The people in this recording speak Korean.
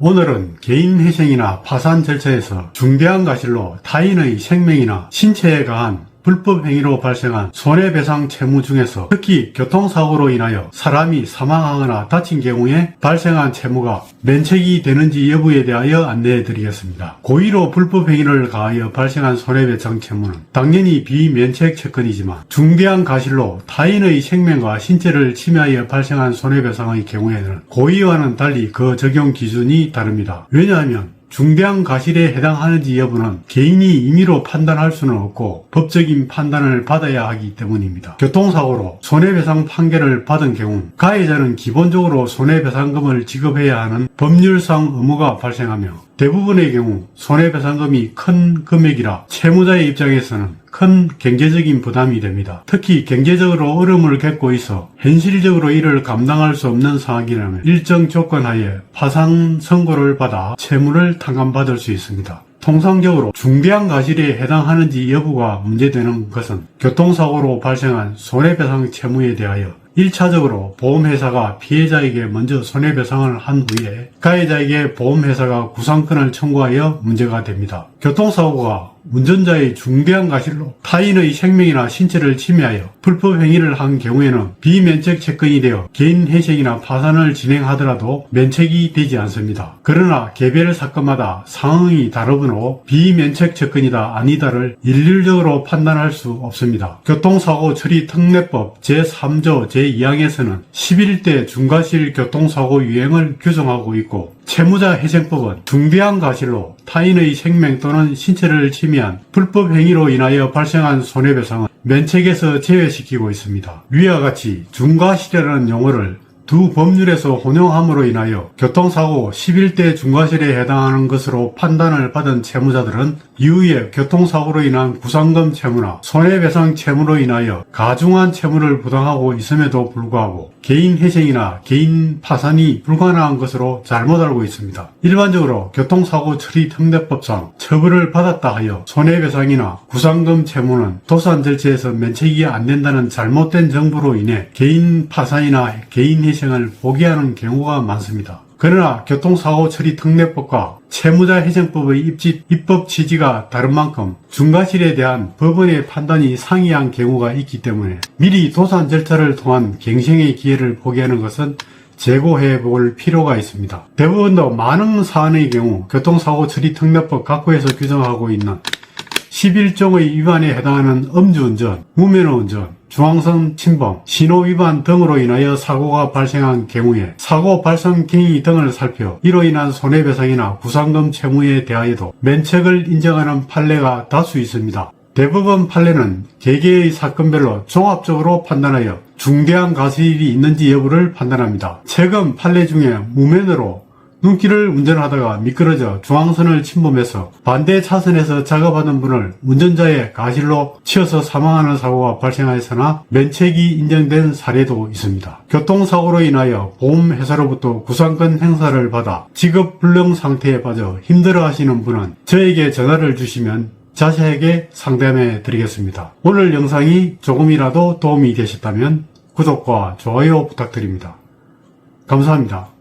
오늘은 개인회생이나 파산 절차에서 중대한 과실로 타인의 생명이나 신체에 가한 불법 행위로 발생한 손해배상 채무 중에서 특히 교통사고로 인하여 사람이 사망하거나 다친 경우에 발생한 채무가 면책이 되는지 여부에 대하여 안내해 드리겠습니다. 고의로 불법 행위를 가하여 발생한 손해배상 채무는 당연히 비면책 채권이지만 중대한 과실로 타인의 생명과 신체를 침해하여 발생한 손해배상의 경우에는 고의와는 달리 그 적용 기준이 다릅니다. 왜냐하면 중대한 과실에 해당하는지 여부는 개인이 임의로 판단할 수는 없고 법적인 판단을 받아야 하기 때문입니다. 교통사고로 손해배상 판결을 받은 경우 가해자는 기본적으로 손해배상금을 지급해야 하는 법률상 의무가 발생하며 대부분의 경우 손해배상금이 큰 금액이라 채무자의 입장에서는 큰 경제적인 부담이 됩니다. 특히 경제적으로 어려움을 겪고 있어 현실적으로 이를 감당할 수 없는 상황이라면 일정 조건 하에 파산 선고를 받아 채무를 탕감받을 수 있습니다. 통상적으로 중대한 과실에 해당하는지 여부가 문제되는 것은 교통사고로 발생한 손해배상 채무에 대하여 1차적으로 보험회사가 피해자에게 먼저 손해배상을 한 후에 가해자에게 보험회사가 구상권을 청구하여 문제가 됩니다. 교통사고가 운전자의 중대한 과실로 타인의 생명이나 신체를 침해하여 불법 행위를 한 경우에는 비면책 채권이 되어 개인 회생이나 파산을 진행하더라도 면책이 되지 않습니다. 그러나 개별 사건마다 상황이 다르므로 비면책 채권이다 아니다를 일률적으로 판단할 수 없습니다. 교통사고 처리 특례법 제3조 제2항에서는 11대 중과실 교통사고 유형을 규정하고 있고 채무자 회생법은 중대한 과실로 타인의 생명 또는 신체를 침해한 불법 행위로 인하여 발생한 손해배상은 면책에서 제외시키고 있습니다. 위와 같이 중과실이라는 용어를 두 법률에서 혼용함으로 인하여 교통사고 11대 중과실에 해당하는 것으로 판단을 받은 채무자들은 이후에 교통사고로 인한 구상금 채무나 손해배상 채무로 인하여 가중한 채무를 부담하고 있음에도 불구하고 개인 회생이나 개인 파산이 불가능한 것으로 잘못 알고 있습니다. 일반적으로 교통사고 처리 특례법상 처벌을 받았다 하여 손해배상이나 구상금 채무는 도산 절차에서 면책이 안 된다는 잘못된 정보로 인해 개인 파산이나 개인 회생을 포기하는 경우가 많습니다. 그러나 교통사고 처리 특례법과 채무자 회생법의 입법 취지가 다른 만큼 중과실에 대한 법원의 판단이 상이한 경우가 있기 때문에 미리 도산 절차를 통한 갱생의 기회를 포기하는 것은 재고해 볼 필요가 있습니다. 대부분도 많은 사안의 경우 교통사고 처리 특례법 각부에서 규정하고 있는 11종의 위반에 해당하는 음주운전, 무면허운전, 중앙선 침범, 신호 위반 등으로 인하여 사고가 발생한 경우에 사고 발생 경위 등을 살펴 이로 인한 손해배상이나 구상금 채무에 대하여도 면책을 인정하는 판례가 다수 있습니다. 대부분 판례는 개개의 사건별로 종합적으로 판단하여 중대한 과실이 있는지 여부를 판단합니다. 최근 판례 중에 무면허로 눈길을 운전하다가 미끄러져 중앙선을 침범해서 반대 차선에서 작업하는 분을 운전자의 과실로 치여서 사망하는 사고가 발생하였으나 면책이 인정된 사례도 있습니다. 교통사고로 인하여 보험회사로부터 구상권 행사를 받아 직업불능 상태에 빠져 힘들어하시는 분은 저에게 전화를 주시면 자세하게 상담해 드리겠습니다. 오늘 영상이 조금이라도 도움이 되셨다면 구독과 좋아요 부탁드립니다. 감사합니다.